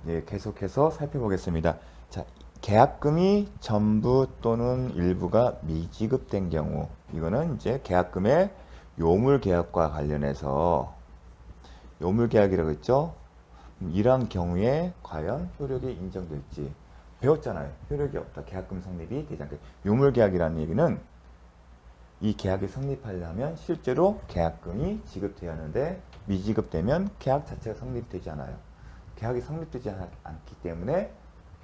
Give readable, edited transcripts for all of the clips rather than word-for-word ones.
네, 계속해서 살펴보겠습니다. 자, 계약금이 전부 또는 일부가 미지급된 경우, 이거는 이제 계약금의 요물 계약과 관련해서 요물 계약이라고 했죠. 이러한 경우에 과연 효력이 인정될지 배웠잖아요. 효력이 없다. 계약금 성립이 되지 않게. 요물 계약이라는 얘기는 이 계약이 성립하려면 실제로 계약금이 지급돼야 하는데 미지급되면 계약 자체가 성립되지 않아요. 계약이 성립되지 않기 때문에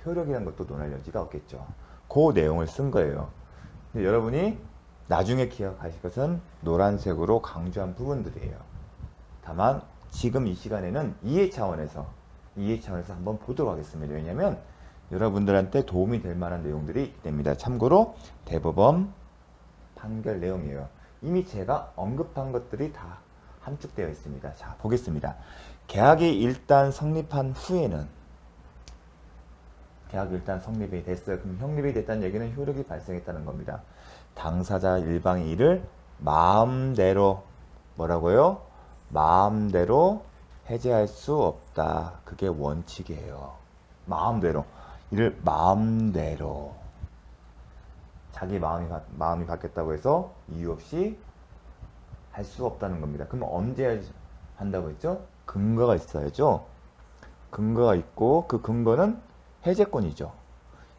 효력이라는 것도 논할 여지가 없겠죠. 그 내용을 쓴 거예요. 근데 여러분이 나중에 기억하실 것은 노란색으로 강조한 부분들이에요. 다만 지금 이 시간에는 이해 차원에서 한번 보도록 하겠습니다. 왜냐하면 여러분들한테 도움이 될 만한 내용들이 있기 때문입니다. 참고로 대법원 판결 내용이에요. 이미 제가 언급한 것들이 다 함축되어 있습니다. 자, 보겠습니다. 계약이 일단 성립한 후에는 계약이 일단 성립이 됐어요. 그럼 성립이 됐다는 얘기는 효력이 발생했다는 겁니다. 당사자 일방이 이를 마음대로 뭐라고요? 마음대로 해제할 수 없다. 그게 원칙이에요. 마음대로. 이를 마음대로. 자기 마음이 바뀌었다고 해서 이유 없이 할 수 없다는 겁니다. 그럼 언제 한다고 했죠? 근거가 있어야죠. 근거가 있고 그 근거는 해제권이죠.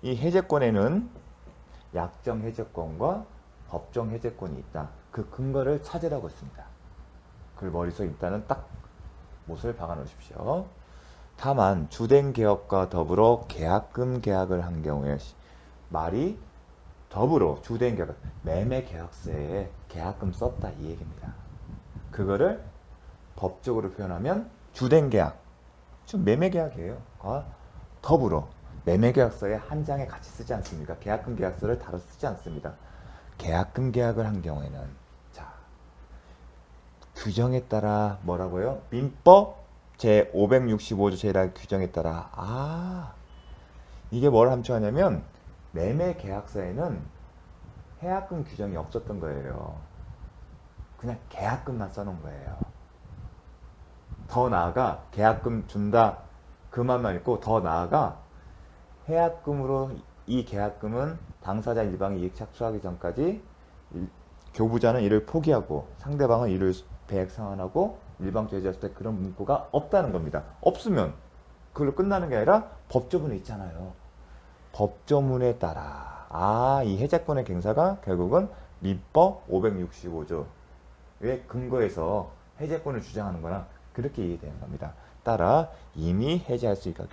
이 해제권에는 약정 해제권과 법정 해제권이 있다. 그 근거를 찾으라고 했습니다. 그걸 머릿속에 일단은 딱 못을 박아 놓으십시오. 다만 주된 개업과 더불어 계약금 계약을 한 경우에 말이 더불어 주된 계약, 매매 계약서에 계약금 썼다 이 얘기입니다. 그거를 법적으로 표현하면 주된 계약, 지금 매매 계약이에요. 더불어 매매 계약서에 한 장에 같이 쓰지 않습니까? 계약금 계약서를 다뤄 쓰지 않습니다. 계약금 계약을 한 경우에는 자 규정에 따라 뭐라고요? 민법 제 565조 제1할 규정에 따라 이게 뭘 함축하냐면 매매 계약서에는 해약금 규정이 없었던 거예요. 그냥 계약금만 써놓은 거예요. 더 나아가 계약금 준다 그 말만 있고 더 나아가 해약금으로 이 계약금은 당사자 일방이 이익 착수하기 전까지 교부자는 이를 포기하고 상대방은 이를 배액 상환하고 일방 제재했을 때 그런 문구가 없다는 겁니다. 없으면 그걸로 끝나는 게 아니라 법조문에 있잖아요. 법조문에 따라 이 해제권의 갱사가 결국은 민법 565조의 근거에서 해제권을 주장하는 거랑 그렇게 이해되는 겁니다. 따라 이미 해제할 수 있다.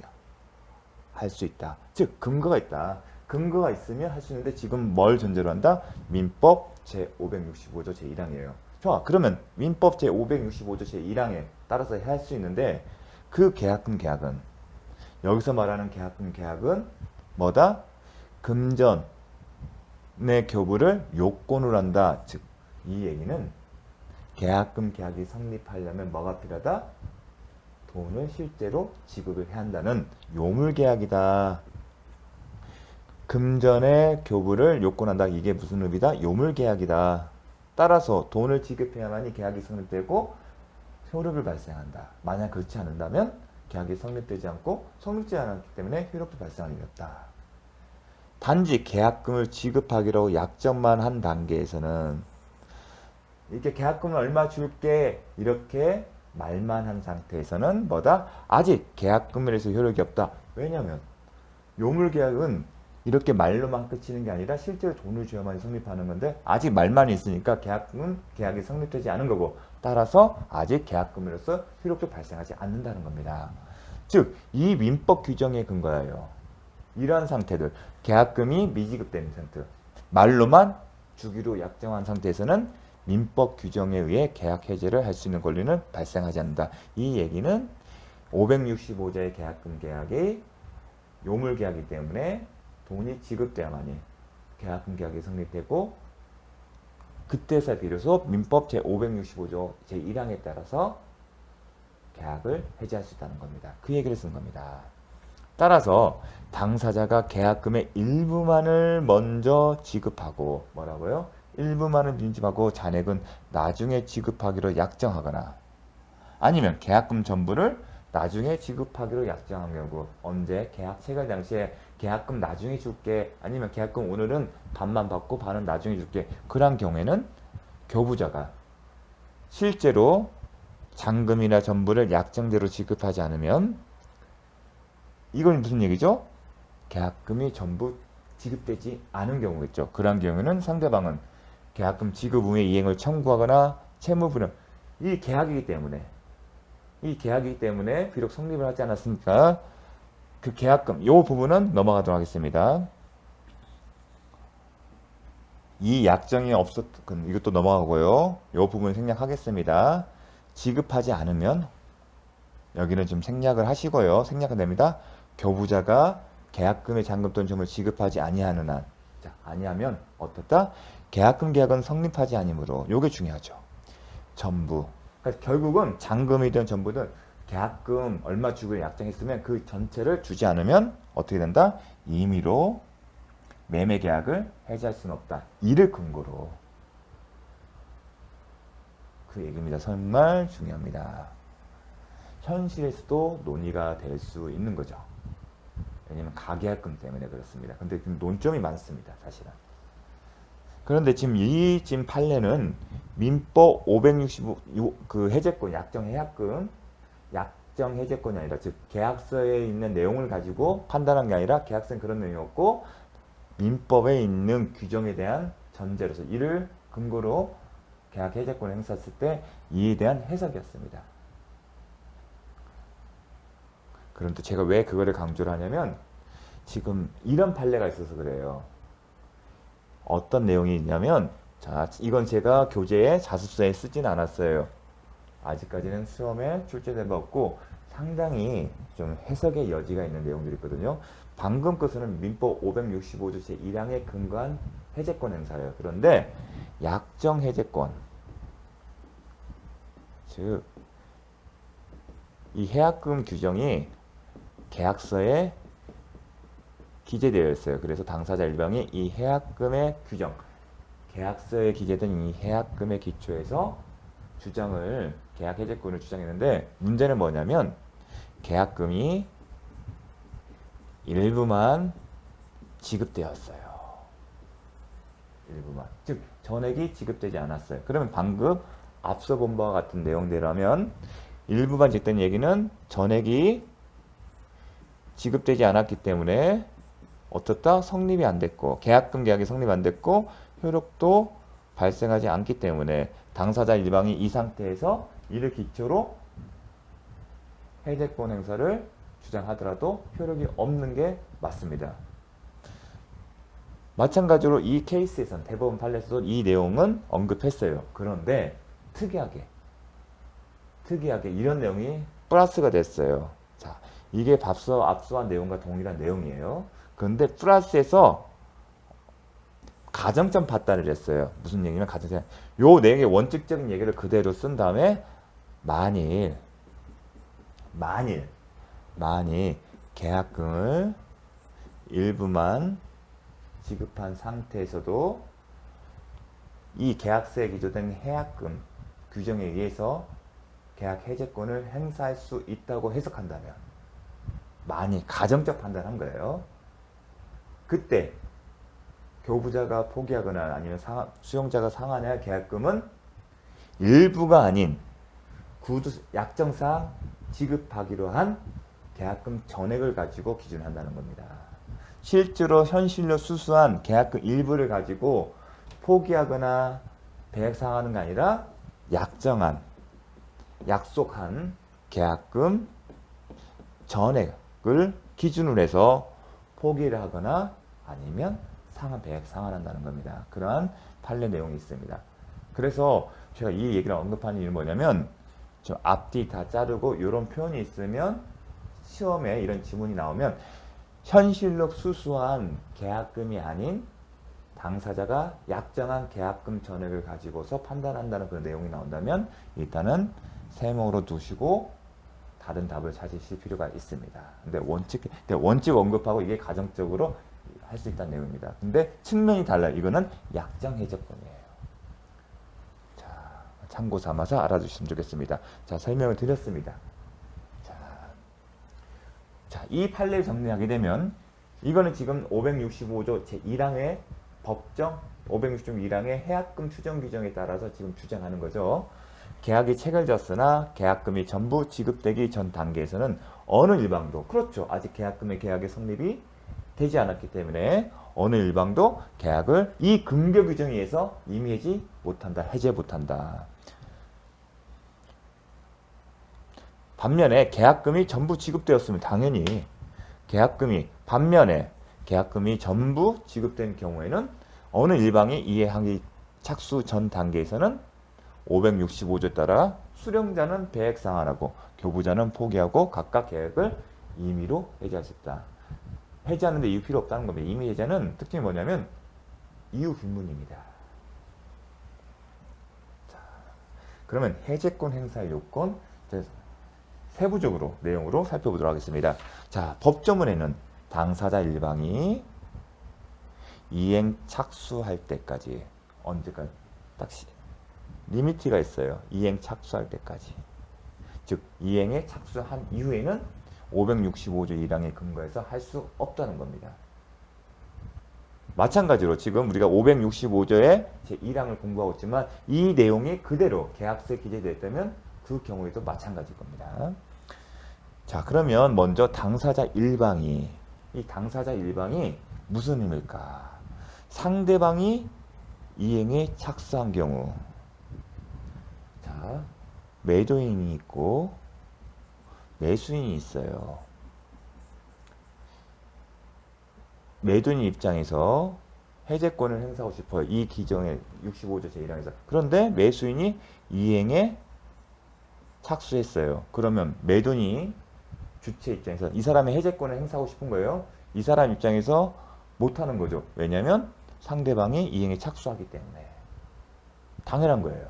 즉 근거가 있다. 근거가 있으면 할 수 있는데 지금 뭘 전제로 한다? 민법 제565조 제1항이에요. 좋아. 그러면 민법 제565조 제1항에 따라서 할 수 있는데 그 계약금 계약은 여기서 말하는 계약금 계약은 뭐다? 금전의 교부를 요건으로 한다. 즉 이 얘기는 계약금 계약이 성립하려면 뭐가 필요하다? 돈을 실제로 지급을 해야 한다는 요물계약이다. 금전의 교부를 요건한다. 이게 무슨 의미다? 요물계약이다. 따라서 돈을 지급해야만이 계약이 성립되고 효력을 발생한다. 만약 그렇지 않는다면 계약이 성립되지 않고 성립되지 않았기 때문에 효력도 발생할 일이 없다. 단지 계약금을 지급하기로 약정만 한 단계에서는 이렇게 계약금을 얼마 줄게 이렇게 말만 한 상태에서는 뭐다? 아직 계약금에 대해서 효력이 없다. 왜냐하면 요물계약은 이렇게 말로만 끝이는 게 아니라 실제로 돈을 줘야만 성립하는 건데 아직 말만 있으니까 계약이 성립되지 않은 거고 따라서 아직 계약금으로서 효력도 발생하지 않는다는 겁니다. 즉 이 민법 규정의 근거예요. 이러한 상태들 계약금이 미지급된 상태 말로만 주기로 약정한 상태에서는 민법 규정에 의해 계약 해제를 할 수 있는 권리는 발생하지 않는다. 이 얘기는 565조의 계약금 계약이 요물 계약이기 때문에 돈이 지급돼야만이 계약금 계약이 성립되고 그때서 비로소 민법 제565조 제1항에 따라서 계약을 해제할 수 있다는 겁니다. 그 얘기를 쓴 겁니다. 따라서 당사자가 계약금의 일부만을 먼저 지급하고 뭐라고요? 일부만을 지급하고 잔액은 나중에 지급하기로 약정하거나 아니면 계약금 전부를 나중에 지급하기로 약정한 경우 언제 계약 체결 당시에 계약금 나중에 줄게 아니면 계약금 오늘은 반만 받고 반은 나중에 줄게 그런 경우에는 교부자가 실제로 잔금이나 전부를 약정대로 지급하지 않으면 이건 무슨 얘기죠? 계약금이 전부 지급되지 않은 경우겠죠. 그런 경우는 상대방은 계약금 지급 후에 이행을 청구하거나 채무불능 이 계약이기 때문에 비록 성립을 하지 않았으니까 그 계약금 이 부분은 넘어가도록 하겠습니다. 이 약정이 없었던 이것도 넘어가고요. 이 부분 생략하겠습니다. 지급하지 않으면 여기는 좀 생략을 하시고요. 생략은 됩니다. 교부자가 계약금의 잔금 또는 점을 지급하지 아니하는 한, 자, 아니하면 어떻다? 계약은 성립하지 아니므로 요게 중요하죠. 전부. 그러니까 결국은 잔금이든 전부든 계약금 얼마 주기로 약정했으면 그 전체를 주지 않으면 어떻게 된다? 임의로 매매 계약을 해지할 수는 없다. 이를 근거로 그 얘기입니다. 정말 중요합니다. 현실에서도 논의가 될 수 있는 거죠. 왜냐면 가계약금 때문에 그렇습니다. 근데 논점이 많습니다. 사실은. 그런데 지금 판례는 민법 565 그 해제권 약정 해제권이 아니라 즉 계약서에 있는 내용을 가지고 판단한 게 아니라 계약서는 그런 내용이 없고 민법에 있는 규정에 대한 전제로서 이를 근거로 계약 해제권을 행사했을 때 이에 대한 해석이었습니다. 그런데 제가 왜 그거를 강조를 하냐면 지금 이런 판례가 있어서 그래요. 어떤 내용이 있냐면 자 이건 제가 교재에 자습서에 쓰진 않았어요. 아직까지는 시험에 출제된 바 없고 상당히 좀 해석의 여지가 있는 내용들이 있거든요. 방금 것은 민법 565조 제1항에 근거한 해제권 행사예요. 그런데 약정 해제권 즉 이 해약금 규정이 계약서에 기재되어 있어요. 그래서 당사자 일방이 이 해약금의 규정, 계약서에 기재된 이 해약금의 기초에서 주장을 계약 해제권을 주장했는데 문제는 뭐냐면 계약금이 일부만 지급되었어요. 일부만. 즉 전액이 지급되지 않았어요. 그러면 방금 앞서 본 바와 같은 내용대로면 일부만 지급된 얘기는 전액이 지급되지 않았기 때문에 어떻다? 성립이 안 됐고 계약금 계약이 성립 안 됐고 효력도 발생하지 않기 때문에 당사자 일방이 이 상태에서 이를 기초로 해제권 행사를 주장하더라도 효력이 없는 게 맞습니다. 마찬가지로 이 케이스에선 대법원 판례에서도 이 내용은 언급했어요. 그런데 특이하게 이런 내용이 플러스가 됐어요. 자, 이게 앞서한 내용과 동일한 내용이에요. 그런데 플러스에서 가정점 판단을 했어요. 무슨 얘기냐면 가정점. 요 내용의 원칙적인 얘기를 그대로 쓴 다음에 만일 계약금을 일부만 지급한 상태에서도 이 계약서에 기재된 해약금 규정에 의해서 계약 해제권을 행사할 수 있다고 해석한다면 만일 가정적 판단한 거예요. 그때 교부자가 포기하거나 아니면 수용자가 상환해야 할 계약금은 일부가 아닌 구두 약정상 지급하기로 한 계약금 전액을 가지고 기준한다는 겁니다. 실제로 현실로 수수한 계약금 일부를 가지고 포기하거나 배액 상하는 게 아니라 약속한 계약금 전액을 기준으로 해서 포기를 하거나 아니면 배액 상환한다는 겁니다. 그러한 판례 내용이 있습니다. 그래서 제가 이 얘기를 언급하는 이유는 뭐냐면 좀 앞뒤 다 자르고 이런 표현이 있으면 시험에 이런 지문이 나오면 현실로 수수한 계약금이 아닌 당사자가 약정한 계약금 전액을 가지고서 판단한다는 그런 내용이 나온다면 일단은 세모로 두시고 다른 답을 찾으실 필요가 있습니다. 근데 원칙 언급하고 이게 가정적으로 할 수 있다는 내용입니다. 근데 측면이 달라요. 이거는 약정 해제권이에요. 자, 참고 삼아서 알아주시면 좋겠습니다. 자, 설명을 드렸습니다. 자, 자, 이 판례를 정리하게 되면 이거는 지금 565조 제1항의 법정 565조 1항의 해약금 추정 규정에 따라서 지금 주장하는 거죠. 계약이 체결되었으나 계약금이 전부 지급되기 전 단계에서는 어느 일방도 그렇죠. 아직 계약금의 계약의 성립이 되지 않았기 때문에 어느 일방도 계약을 이 근거 규정에 의해서 이미 해제 못한다. 반면에 계약금이 전부 지급되었으면 당연히 반면에 계약금이 전부 지급된 경우에는 어느 일방이 이해 항의 착수 전 단계에서는 565조에 따라 수령자는 배액 상환하고 교부자는 포기하고 각각 계약을 임의로 해지할 수 있다. 해지하는데 이유 필요 없다는 겁니다. 임의 해제는 특징이 뭐냐면 이유 불문입니다. 자, 그러면 해제권 행사의 요건 세부적으로 내용으로 살펴보도록 하겠습니다. 자, 법조문에는 당사자 일방이 이행 착수할 때까지 언제까지 딱 리미트가 있어요. 이행 착수할 때까지. 즉 이행에 착수한 이후에는 565조 1항에 근거해서 할 수 없다는 겁니다. 마찬가지로 지금 우리가 565조의 제1항을 공부하고 있지만 이 내용이 그대로 계약서에 기재되어 있다면 그 경우에도 마찬가지일 겁니다. 자, 그러면 먼저 당사자 일방이 무슨 의미일까? 상대방이 이행에 착수한 경우, 자, 매도인이 있고 매수인이 있어요. 매도인 입장에서 해제권을 행사하고 싶어요. 이 규정의 65조 제1항에서. 그런데 매수인이 이행에 착수했어요. 그러면 매도인이 주체 입장에서 이 사람의 해제권을 행사하고 싶은 거예요. 이 사람 입장에서 못하는 거죠. 왜냐하면 상대방이 이행에 착수하기 때문에. 당연한 거예요.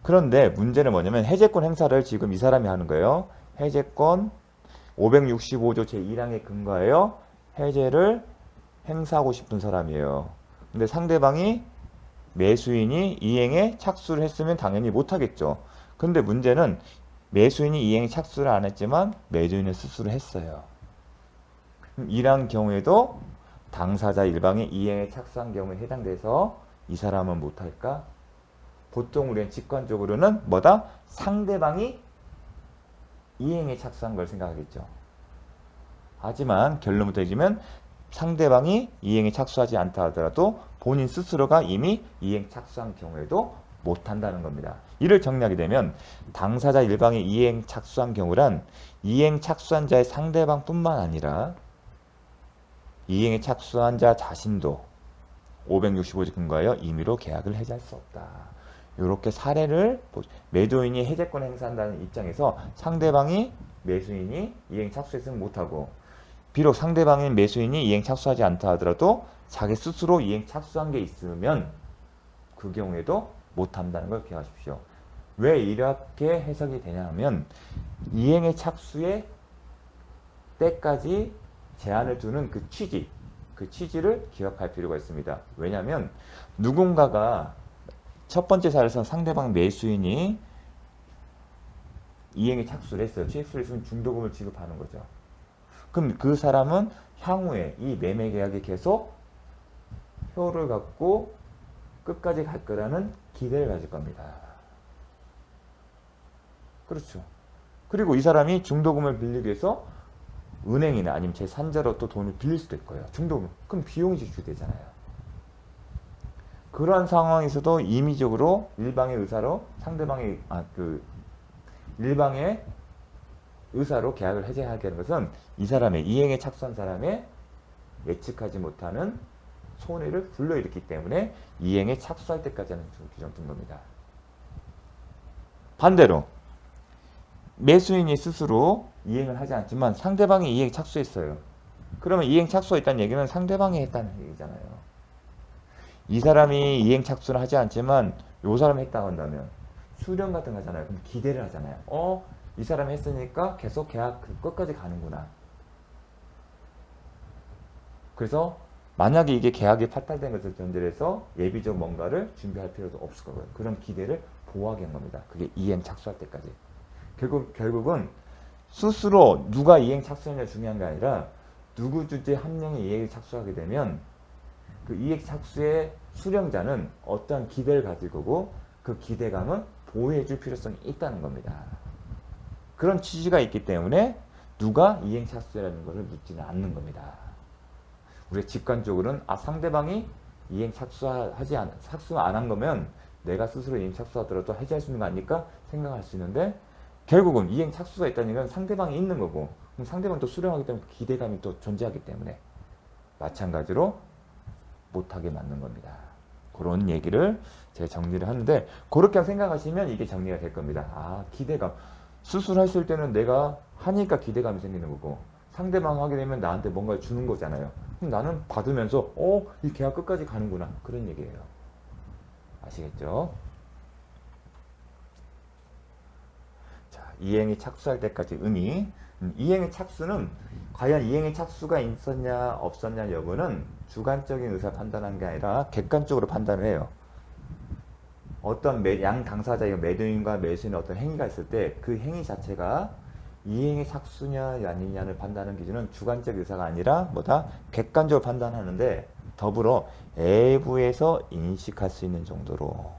그런데 문제는 뭐냐면 해제권 행사를 지금 이 사람이 하는 거예요. 해제권 565조 제1항에 근거하여 해제를 행사하고 싶은 사람이에요. 근데 상대방이 매수인이 이행에 착수를 했으면 당연히 못하겠죠. 근데 문제는 매수인이 이행에 착수를 안 했지만 매도인은 스스로 했어요. 이러한 경우에도 당사자 일방이 이행에 착수한 경우에 해당돼서 이 사람은 못할까? 보통 우리는 직관적으로는 뭐다? 상대방이 이행에 착수한 걸 생각하겠죠. 하지만 결론부터 얘기하면 상대방이 이행에 착수하지 않다 하더라도 본인 스스로가 이미 이행 착수한 경우에도 못한다는 겁니다. 이를 정리하게 되면 당사자 일방이 이행 착수한 경우란 이행 착수한 자의 상대방뿐만 아니라 이행에 착수한 자 자신도 565조 근거하여 임의로 계약을 해지할 수 없다. 이렇게 사례를 매도인이 해제권 행사한다는 입장에서 상대방이 매수인이 이행 착수했으면 못하고 비록 상대방인 매수인이 이행 착수하지 않다 하더라도 자기 스스로 이행 착수한 게 있으면 그 경우에도 못한다는 걸 기억하십시오. 왜 이렇게 해석이 되냐 하면 이행의 착수의 때까지 제한을 두는 그 취지를 기억할 필요가 있습니다. 왜냐하면 누군가가 첫 번째 사례에서 상대방 매수인이 이행에 착수를 했어요. 착수를 했으면 중도금을 지급하는 거죠. 그럼 그 사람은 향후에 이 매매 계약이 계속 효를 갖고 끝까지 갈 거라는 기대를 가질 겁니다. 그렇죠. 그리고 이 사람이 중도금을 빌리기 위해서 은행이나 아니면 제3자로 또 돈을 빌릴 수도 있고요. 중도금. 그럼 비용이 지출되잖아요. 그러한 상황에서도 임의적으로 일방의 의사로 상대방의 일방의 의사로 계약을 해제하게 하는 것은 이 사람의 이행에 착수한 사람의 예측하지 못하는 손해를 불러일으키기 때문에 이행에 착수할 때까지 하는 규정 둔 겁니다. 반대로 매수인이 스스로 이행을 하지 않지만 상대방이 이행에 착수했어요. 그러면 이행 착수했다는 얘기는 상대방이 했다는 얘기잖아요. 이 사람이 이행 착수를 하지 않지만 요 사람이 했다고 한다면 수령 같은 거 하잖아요. 그럼 기대를 하잖아요. 이 사람이 했으니까 계속 계약 끝까지 가는구나. 그래서 만약에 이게 계약이 파탈된 것을 전제로 해서 예비적 뭔가를 준비할 필요도 없을 거고요. 그런 기대를 보호하게 한 겁니다. 그게 이행 착수할 때까지. 결국은 스스로 누가 이행 착수하느냐 중요한 게 아니라 누구 주체 한 명이 이행 착수하게 되면 그 이행 착수의 수령자는 어떠한 기대를 가질 거고 그 기대감은 보호해 줄 필요성이 있다는 겁니다. 그런 취지가 있기 때문에 누가 이행 착수라는 것을 묻지는 않는 겁니다. 우리가 직관적으로는 상대방이 이행 착수 안 한 거면 내가 스스로 이행 착수하더라도 해제할 수 있는 거 아닐까 생각할 수 있는데 결국은 이행 착수가 있다는 건 상대방이 있는 거고 그럼 상대방이 또 수령하기 때문에 기대감이 또 존재하기 때문에 마찬가지로 못하게 만든 겁니다. 그런 얘기를 제가 정리를 하는데 그렇게 생각하시면 이게 정리가 될 겁니다. 기대감. 수술했을 때는 내가 하니까 기대감이 생기는 거고 상대방 하게 되면 나한테 뭔가를 주는 거잖아요. 그럼 나는 받으면서 이 계약 끝까지 가는구나. 그런 얘기예요. 아시겠죠? 자, 이행이 착수할 때까지 의미. 이행의 착수는 과연 이행의 착수가 있었냐 없었냐 여부는 주관적인 의사 판단한 게 아니라 객관적으로 판단을 해요. 어떤 양 당사자의 매도인과 매수인의 어떤 행위가 있을 때 그 행위 자체가 이행의 착수냐 아니냐를 판단하는 기준은 주관적 의사가 아니라 뭐다? 객관적으로 판단하는데 더불어 외부에서 인식할 수 있는 정도로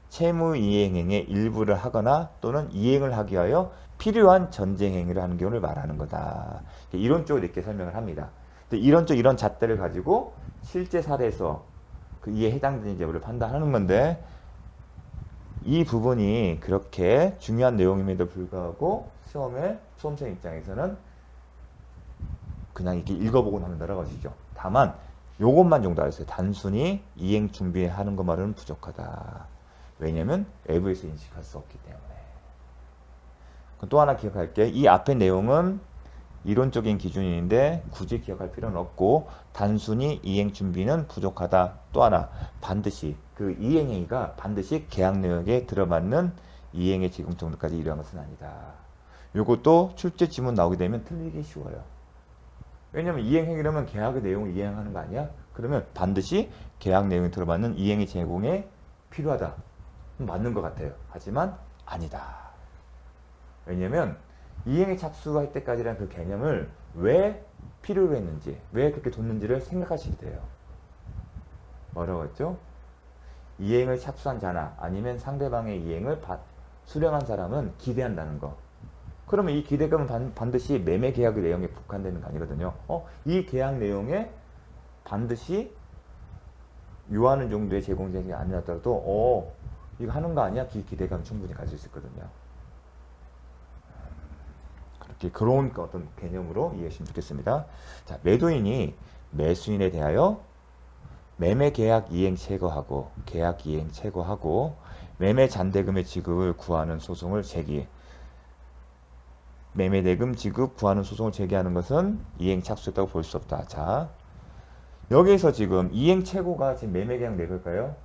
채무 이행행의 일부를 하거나 또는 이행을 하기 위하여 필요한 전쟁 행위를 하는 경우를 말하는 거다. 이론적으로 이렇게 설명을 합니다. 이런 잣대를 가지고 실제 사례에서 그 이에 해당되는 여부를 판단하는 건데 이 부분이 그렇게 중요한 내용임에도 불구하고 수험생 입장에서는 그냥 이렇게 읽어보고 나면 날아가시죠. 다만 요것만 정도 알았어요. 단순히 이행 준비하는 것만으로는 부족하다. 왜냐면 외부에서 인식할 수 없기 때문에. 또 하나 기억할게. 이 앞의 내용은 이론적인 기준인데 굳이 기억할 필요는 없고 단순히 이행 준비는 부족하다. 또 하나 반드시 그 이행행위가 반드시 계약 내역에 들어맞는 이행의 지금 정도까지 이르한 것은 아니다. 요것도 출제 지문 나오게 되면 틀리기 쉬워요. 왜냐면 이행행위라면 계약의 내용을 이행하는 거 아니야? 그러면 반드시 계약 내용에 들어맞는 이행의 제공에 필요하다. 맞는 것 같아요. 하지만 아니다. 왜냐면 이행에 착수할 때까지란 그 개념을 왜 필요로 했는지, 왜 그렇게 뒀는지를 생각하시게 돼요. 뭐라고 했죠? 이행을 착수한 자나 아니면 상대방의 이행을 수령한 사람은 기대한다는 거. 그러면 이 기대감은 반드시 매매 계약의 내용에 국한되는 거 아니거든요. 이 계약 내용에 반드시 요하는 정도의 제공자가 아니었더라도 이거 하는 거 아니야? 기대감 충분히 가질 수 있거든요. 그렇게 그런 어떤 개념으로 이해하시면 좋겠습니다. 자, 매도인이 매수인에 대하여 매매 계약 이행 체거하고 매매 잔대금의 지급을 구하는 소송을 매매대금 지급 구하는 소송을 제기하는 것은 이행 착수했다고 볼 수 없다. 자, 여기서 지금 이행 최고가 지금 매매 계약 내걸까요?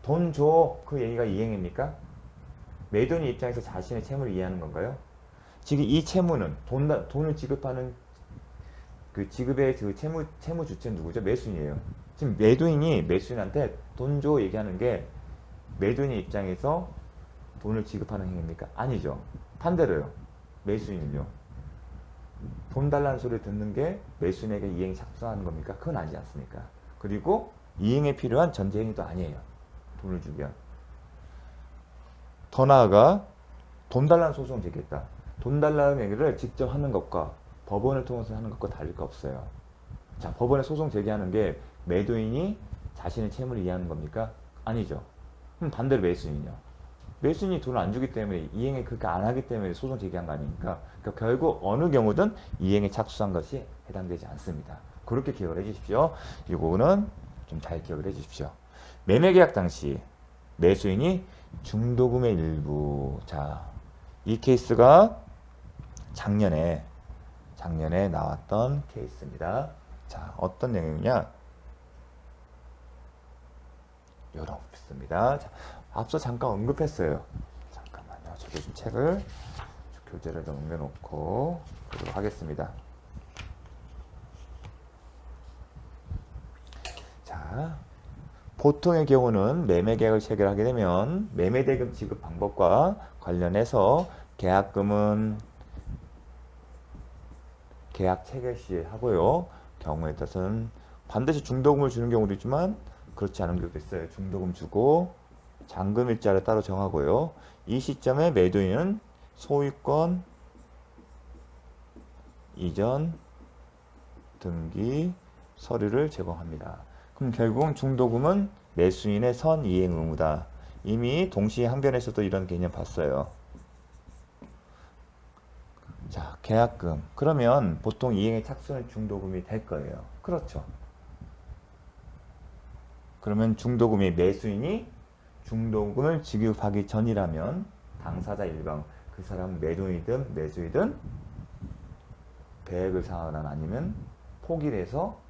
돈 줘. 그 얘기가 이행입니까? 매도인 입장에서 자신의 채무를 이해하는 건가요? 지금 이 채무는 돈을 지급하는 그 지급의 그 채무 주체는 누구죠? 매수인이에요. 지금 매도인이 매수인한테 돈 줘 얘기하는 게 매도인의 입장에서 돈을 지급하는 행위입니까? 아니죠. 반대로요. 매수인은요. 돈 달라는 소리를 듣는 게 매수인에게 이행 착수하는 겁니까? 그건 아니지 않습니까? 그리고 이행에 필요한 전제 행위도 아니에요. 돈을 주면. 더 나아가 돈 달라는 소송을 제기했다. 돈 달라는 얘기를 직접 하는 것과 법원을 통해서 하는 것과 다를 거 없어요. 자, 법원에 소송 제기하는 게 매도인이 자신의 채무를 이해하는 겁니까? 아니죠. 그럼 반대로 매수인이요. 매수인이 돈을 안 주기 때문에 이행에 그렇게 안 하기 때문에 소송 제기한 거 아닙니까? 그러니까 결국 어느 경우든 이행에 착수한 것이 해당되지 않습니다. 그렇게 기억을 해주십시오. 이거는 좀 잘 기억을 해주십시오. 매매계약 당시 매수인이 중도금의 일부. 자, 이 케이스가 작년에 나왔던 케이스입니다. 자, 어떤 내용이냐? 이렇습니다. 자, 앞서 잠깐 언급했어요. 잠깐만요. 저도 좀 책을 교재를 좀 옮겨놓고 보도록 하겠습니다. 자, 보통의 경우는 매매계약을 체결하게 되면 매매대금 지급 방법과 관련해서 계약금은 계약 체결 시 하고요. 경우에 따라서는 반드시 중도금을 주는 경우도 있지만 그렇지 않은 경우도 있어요. 중도금 주고 잔금 일자를 따로 정하고요. 이 시점에 매도인은 소유권 이전 등기 서류를 제공합니다. 그럼 결국은 중도금은 매수인의 선이행 의무다. 이미 동시에 항변에서도 이런 개념 봤어요. 자, 계약금. 그러면 보통 이행의 착수는 중도금이 될 거예요. 그렇죠. 그러면 중도금이 매수인이 중도금을 지급하기 전이라면 당사자 일방, 그 사람 매도인이든 매수이든 계획을 상환한 아니면 포기를 해서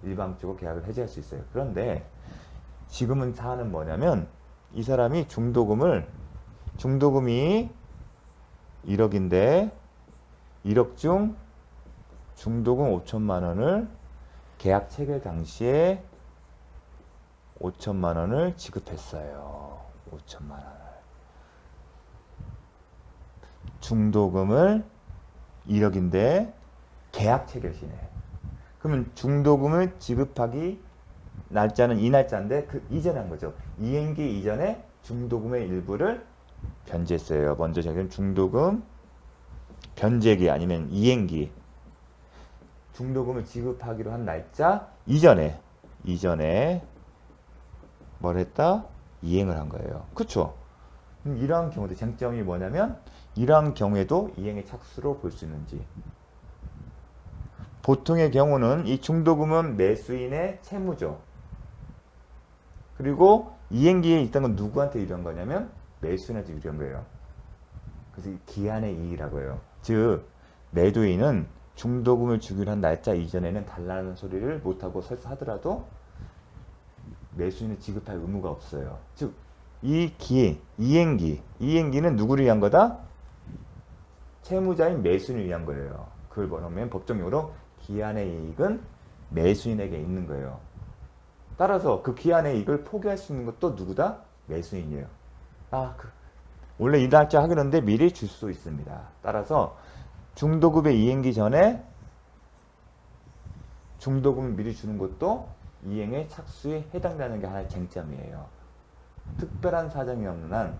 일방적으로 계약을 해지할 수 있어요. 그런데 지금은 사안은 뭐냐면 이 사람이 중도금이 1억인데 1억 중 중도금 5천만 원을 계약 체결 당시에 5천만 원을 지급했어요. 5천만 원을. 중도금을 1억인데 계약 체결 시네. 그러면 중도금을 지급하기 날짜는 이 날짜인데 그 이전에 한 거죠. 이행기 이전에 중도금의 일부를 변제했어요. 먼저 저기는 중도금 변제기 아니면 이행기 중도금을 지급하기로 한 날짜 이전에 뭘 했다? 이행을 한 거예요. 그쵸? 이러한 경우도 쟁점이 뭐냐면 이러한 경우에도 이행의 착수로 볼 수 있는지. 보통의 경우는 이 중도금은 매수인의 채무죠. 그리고 이행기에 있던 건 누구한테 유리한 거냐면 매수인한테 유리한 거예요. 그래서 기한의 이익이라고 해요. 즉 매도인은 중도금을 주기로 한 날짜 이전에는 달라는 소리를 못하고 설사하더라도 매수인은 지급할 의무가 없어요. 즉 이 이행기는 누구를 위한 거다? 채무자인 매수인을 위한 거예요. 그걸 뭐냐면 법정용어로 기한의 이익은 매수인에게 있는 거예요. 따라서 그 기한의 이익을 포기할 수 있는 것도 누구다? 매수인이에요. 원래 이 날짜 하기로 했는데 미리 줄 수 있습니다. 따라서 중도급의 이행기 전에 중도금을 미리 주는 것도 이행의 착수에 해당되는 게 하나의 쟁점이에요. 특별한 사정이 없는 한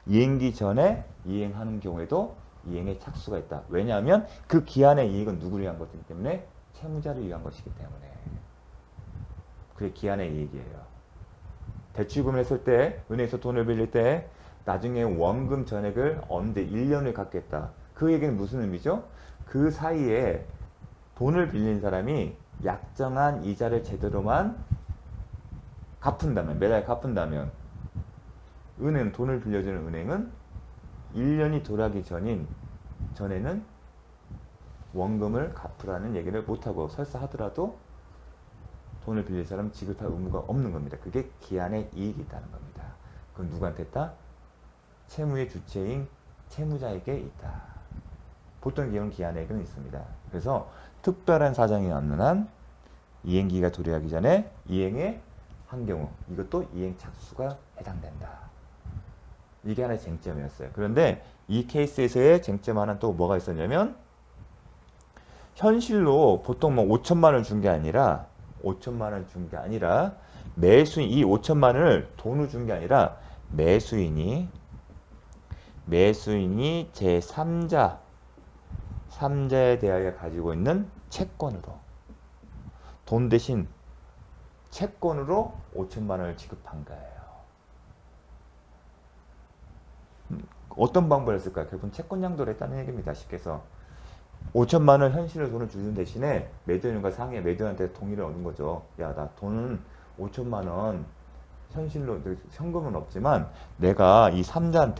이행기 전에 이행하는 경우에도 이행의 착수가 있다. 왜냐하면 그 기한의 이익은 누구를 위한 것이기 때문에 채무자를 위한 것이기 때문에. 그게 기한의 이익이에요. 대출금을 했을 때 은행에서 돈을 빌릴 때 나중에 원금 전액을 언제 1년을 갚겠다. 그 얘기는 무슨 의미죠? 그 사이에 돈을 빌린 사람이 약정한 이자를 제대로만 갚은다면, 매달 갚은다면 돈을 빌려주는 은행은 1년이 돌아가기 전에는 원금을 갚으라는 얘기를 못하고 설사하더라도 돈을 빌릴 사람 지급할 의무가 없는 겁니다. 그게 기한의 이익이 있다는 겁니다. 그건 누구한테 있다? 채무의 주체인 채무자에게 있다. 보통 경우는 기한의 이익은 있습니다. 그래서 특별한 사정이 없는 한 이행기가 도래하기 전에 이행에 한 경우 이것도 이행 착수가 해당된다. 이게 하나의 쟁점이었어요. 그런데 이 케이스에서의 쟁점 하나는 또 뭐가 있었냐면 현실로 보통 5천만 원 준 게 아니라 5천만 원 준 게 아니라 매수인 이 5천만 원을 돈으로 준 게 아니라 매수인이 제3자에 대하여 가지고 있는 채권으로 돈 대신 채권으로 5천만 원을 지급한 거예요. 어떤 방법을 했을까요? 결국은 채권 양도를 했다는 얘기입니다. 쉽게 해서 5천만 원 현실의 돈을 주는 대신에 매도인과 상해 매도인한테 동의를 얻은 거죠. 야, 나 돈은 5천만 원 현실로 현금은 없지만 내가 이 3자에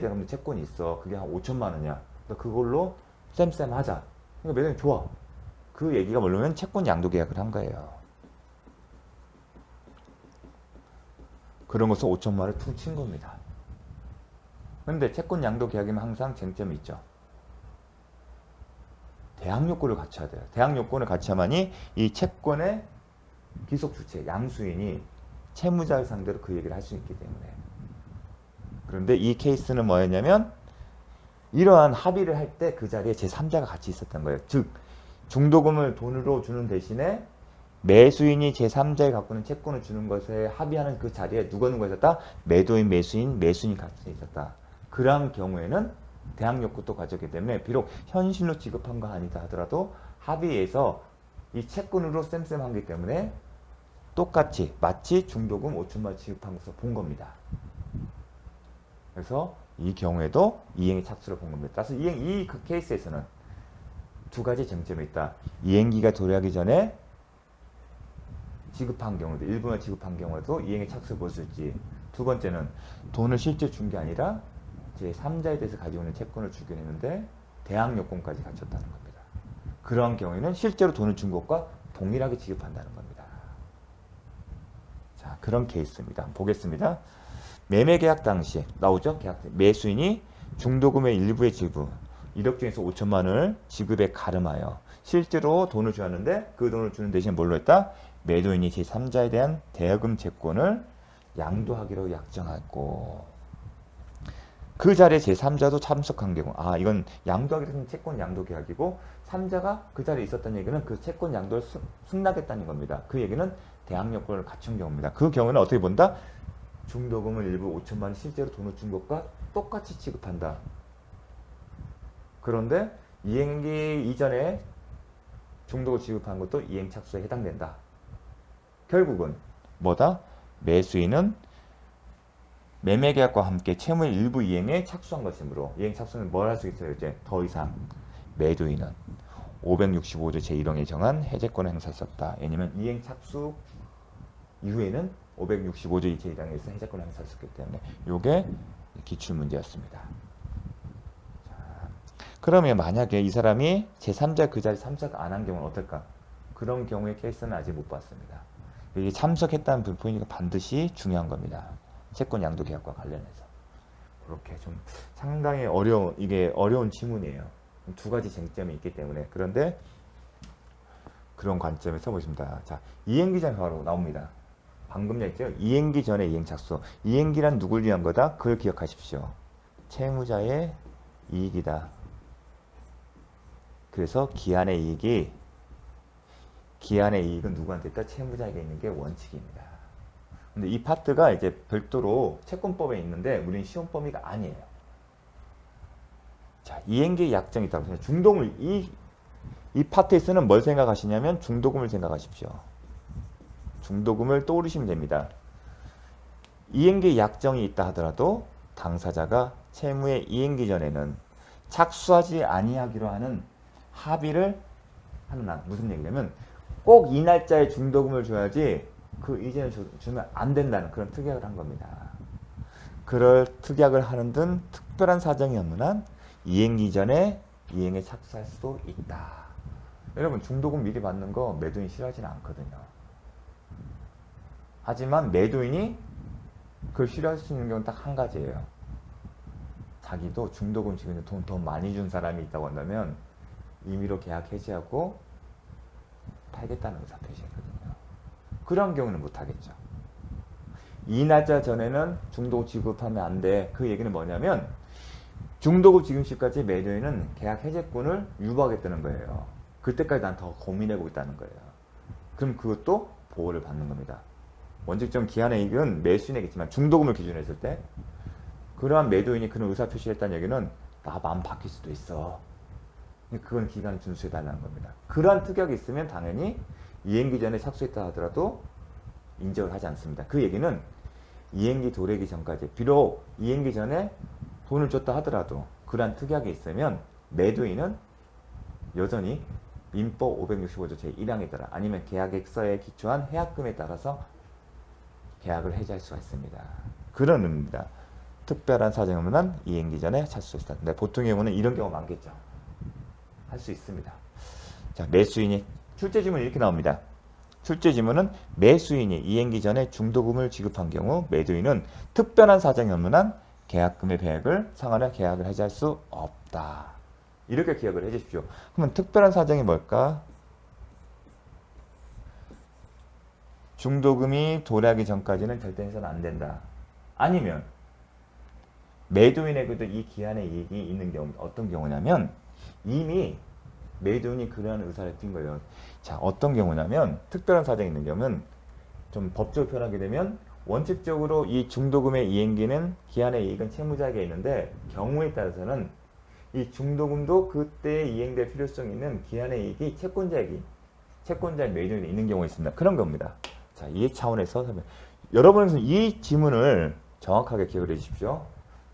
대한 채권이 있어. 그게 한 5천만 원이야. 그걸로 쌤 하자. 그러니까 매도인이 좋아. 그 얘기가 뭐냐면 채권 양도 계약을 한 거예요. 그런 것을 5천만 원을 퉁 친 겁니다. 그런데 채권 양도 계약이면 항상 쟁점이 있죠. 대항 요건을 갖춰야 돼요. 대항 요건을 갖춰야만이 이 채권의 기속 주체, 양수인이 채무자를 상대로 그 얘기를 할 수 있기 때문에. 그런데 이 케이스는 뭐였냐면 이러한 합의를 할 때 그 자리에 제3자가 같이 있었던 거예요. 즉 중도금을 돈으로 주는 대신에 매수인이 제3자에 갖고 있는 채권을 주는 것에 합의하는 그 자리에 누가 있었다? 매도인, 매수인, 매수인이 같이 있었다. 그러한 경우에는 대항 요건도 가졌기 때문에 비록 현실로 지급한 거 아니다 하더라도 합의해서 이 채권으로 쌤쌤한 거기 때문에 똑같이 마치 중도금 5천만 지급한 것을 본 겁니다. 그래서 이 경우에도 이행의 착수를 본 겁니다. 따라서 이 그 케이스에서는 두 가지 쟁점이 있다. 이행기가 도래하기 전에 지급한 경우도 일부만 지급한 경우에도 이행의 착수를 볼 수 있지. 두 번째는 돈을 실제 준 게 아니라 제3자에 대해서 가지고 있는 채권을 주긴 했는데 대항 요건까지 갖췄다는 겁니다. 그러한 경우에는 실제로 돈을 준 것과 동일하게 지급한다는 겁니다. 자, 그런 케이스입니다. 보겠습니다. 매매 계약 당시 나오죠? 계약 매수인이 중도금의 일부의 지급 1억 중에서 5천만 원을 지급에 가름하여 실제로 돈을 주었는데 그 돈을 주는 대신 뭘로 했다? 매도인이 제3자에 대한 대여금 채권을 양도하기로 약정하고 그 자리에 제3자도 참석한 경우 이건 양도하기로 했던 채권 양도 계약이고 3자가 그 자리에 있었다는 얘기는 그 채권 양도를 승낙했다는 겁니다. 그 얘기는 대항 요건을 갖춘 경우입니다. 그 경우는 어떻게 본다? 중도금을 일부 5천만 원 실제로 돈을 준 것과 똑같이 지급한다. 그런데 이행기 이전에 중도금 지급한 것도 이행 착수에 해당된다. 결국은 뭐다? 매수인은 매매계약과 함께 채무의 일부 이행에 착수한 것이므로 이행 착수는 뭘 할 수 있어요? 이제 더 이상 매도인은 565조 제1항에 정한 해제권을 행사할 수 없다. 왜냐면 이행 착수 이후에는 565조 제1항에서 해제권을 행사할 수 없기 때문에 이게 기출문제였습니다. 그러면 만약에 이 사람이 제3자 그 자리 참석 안 한 경우는 어떨까? 그런 경우의 케이스는 아직 못 봤습니다. 이게 참석했다는 포인트가 반드시 중요한 겁니다. 채권 양도 계약과 관련해서. 그렇게 좀 상당히 어려운 지문이에요. 두 가지 쟁점이 있기 때문에. 그런데 그런 관점에서 보십니다. 자, 이행기 전에 바로 나옵니다. 방금 얘기했죠? 이행기 전에 이행 착수. 이행기란 누굴 위한 거다? 그걸 기억하십시오. 채무자의 이익이다. 그래서 기한의 이익은 누구한테 있다? 채무자에게 있는 게 원칙입니다. 근데 이 파트가 이제 별도로 채권법에 있는데 우리는 시험 범위가 아니에요. 자, 이행기 약정이 있다고 해서 중도금을 이 파트에서는 뭘 생각하시냐면 중도금을 생각하십시오. 중도금을 떠올리시면 됩니다. 이행기 약정이 있다 하더라도 당사자가 채무의 이행기 전에는 착수하지 아니하기로 하는 합의를 하는 한 무슨 얘기냐면 꼭 이 날짜에 중도금을 줘야지 그 이전에 주면 안 된다는 그런 특약을 한 겁니다. 그럴 특약을 하는 등 특별한 사정이 없는 한 이행기 전에 이행에 착수할 수도 있다. 여러분 중도금 미리 받는 거 매도인 싫어하지는 않거든요. 하지만 매도인이 그걸 싫어할 수 있는 경우는 딱 한 가지예요. 자기도 중도금 지금 돈 더 많이 준 사람이 있다고 한다면 임의로 계약 해지하고 팔겠다는 의사표시거든요. 그런 경우는 못하겠죠. 이 날짜 전에는 중도금 지급하면 안 돼. 그 얘기는 뭐냐면 중도금 지급 시까지 매도인은 계약 해제권을 유보하겠다는 거예요. 그때까지 난 더 고민해보고 있다는 거예요. 그럼 그것도 보호를 받는 겁니다. 원칙적 기한의 이익은 매수인에겠지만 중도금을 기준으로 했을 때 그러한 매도인이 그런 의사표시를 했다는 얘기는 나 마음 바뀔 수도 있어. 그건 기간을 준수해달라는 겁니다. 그러한 특약이 있으면 당연히 이행기 전에 착수했다 하더라도 인정을 하지 않습니다. 그 얘기는 이행기 도래기 전까지 비록 이행기 전에 돈을 줬다 하더라도 그러한 특약이 있으면 매도인은 여전히 민법 565조 제1항에 따라 아니면 계약액서에 기초한 해약금에 따라서 계약을 해지할 수가 있습니다. 그런 의미입니다. 특별한 사정이 없는 한 이행기 전에 착수했다. 근데 보통의 경우는 이런 경우가 많겠죠. 할 수 있습니다. 자, 매수인이 출제 지문이 이렇게 나옵니다. 출제 지문은 매수인이 이행기 전에 중도금을 지급한 경우 매도인은 특별한 사정이 없는 한 계약금의 배액을 상환해 계약을 해지할 수 없다. 이렇게 기억을 해주십시오. 그러면 특별한 사정이 뭘까? 중도금이 도래하기 전까지는 절대 해서는 안 된다. 아니면 매도인에게도 이 기한의 이익이 있는 경우 어떤 경우냐면 이미 매도인이 그러한 의사를 띈 거예요. 자, 어떤 경우냐면 특별한 사정이 있는 경우는 좀 법적으로 표현하게 되면 원칙적으로 이 중도금의 이행기는 기한의 이익은 채무자에게 있는데 경우에 따라서는 이 중도금도 그때 이행될 필요성이 있는 기한의 이익이 채권자의 매도인에 있는 경우가 있습니다. 그런 겁니다. 자, 이해 차원에서 여러분은 이 지문을 정확하게 기억을 해 주십시오.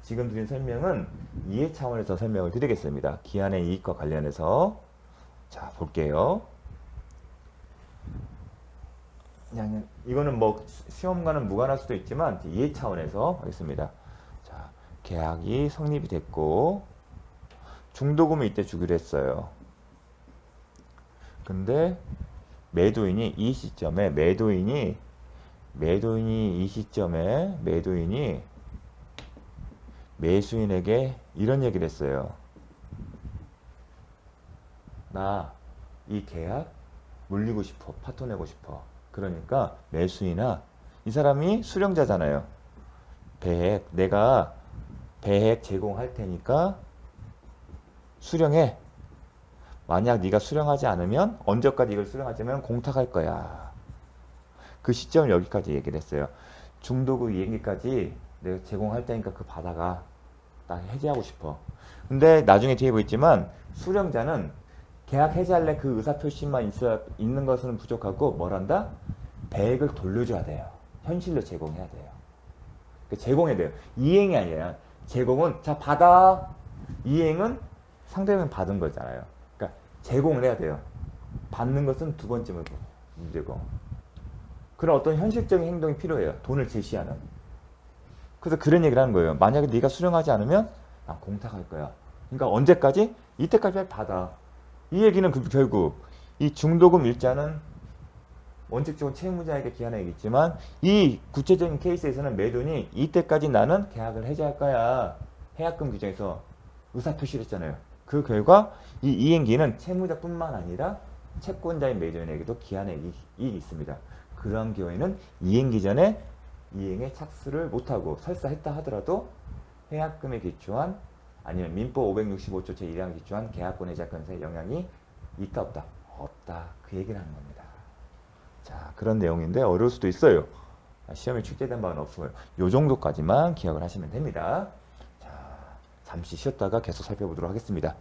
지금 드린 설명은 이해 차원에서 설명을 드리겠습니다. 기한의 이익과 관련해서. 자, 볼게요. 그냥 이거는 뭐 시험과는 무관할 수도 있지만 이해 차원에서 하겠습니다. 자, 계약이 성립이 됐고 중도금을 이때 주기로 했어요. 근데 매도인이 이 시점에 매도인이 매수인에게 이런 얘기를 했어요. 나 이 계약 물리고 싶어. 파토 내고 싶어. 그러니까 매수인아, 이 사람이 수령자잖아요. 내가 배액 제공할 테니까 수령해. 만약 네가 수령하지 않으면 언제까지 이걸 수령하지 않으면 공탁할 거야. 그 시점을 여기까지 얘기를 했어요. 중도금 이행기까지 내가 제공할 테니까 그 받아가. 나 해지하고 싶어. 근데 나중에 뒤에 보있지만 수령자는 계약 해지할래 그 의사표시만 있는 것은 부족하고 뭘 한다? 배액을 돌려줘야 돼요. 현실로 제공해야 돼요. 제공해야 돼요. 이행이 아니라 제공은 자 받아. 이행은 상대방이 받은 거잖아요. 그러니까 제공을 해야 돼요. 받는 것은 두 번째 문제고. 그런 어떤 현실적인 행동이 필요해요. 돈을 제시하는. 그래서 그런 얘기를 하는 거예요. 만약에 네가 수령하지 않으면 난 공탁할 거야. 그러니까 언제까지? 이때까지 빨리 받아. 이 얘기는 결국 이 중도금 일자는 원칙적으로 채무자에게 기한이 있지만 이 구체적인 케이스에서는 매도인이 이때까지 나는 계약을 해지할 거야. 해약금 규정에서 의사표시를 했잖아요. 그 결과 이 이행기는 채무자뿐만 아니라 채권자인 매도인에게도 기한의 이익이 있습니다. 그러한 경우에는 이행기 전에 이행에 착수를 못하고 설사했다 하더라도 해약금에 기초한 아니면 민법 565조 제1항에 기초한 계약권 해지할 권세에 영향이 있다 없다? 없다. 그 얘기를 하는 겁니다. 자, 그런 내용인데 어려울 수도 있어요. 시험에 출제된 바는 없어요. 요 정도까지만 기억을 하시면 됩니다. 자, 잠시 쉬었다가 계속 살펴보도록 하겠습니다.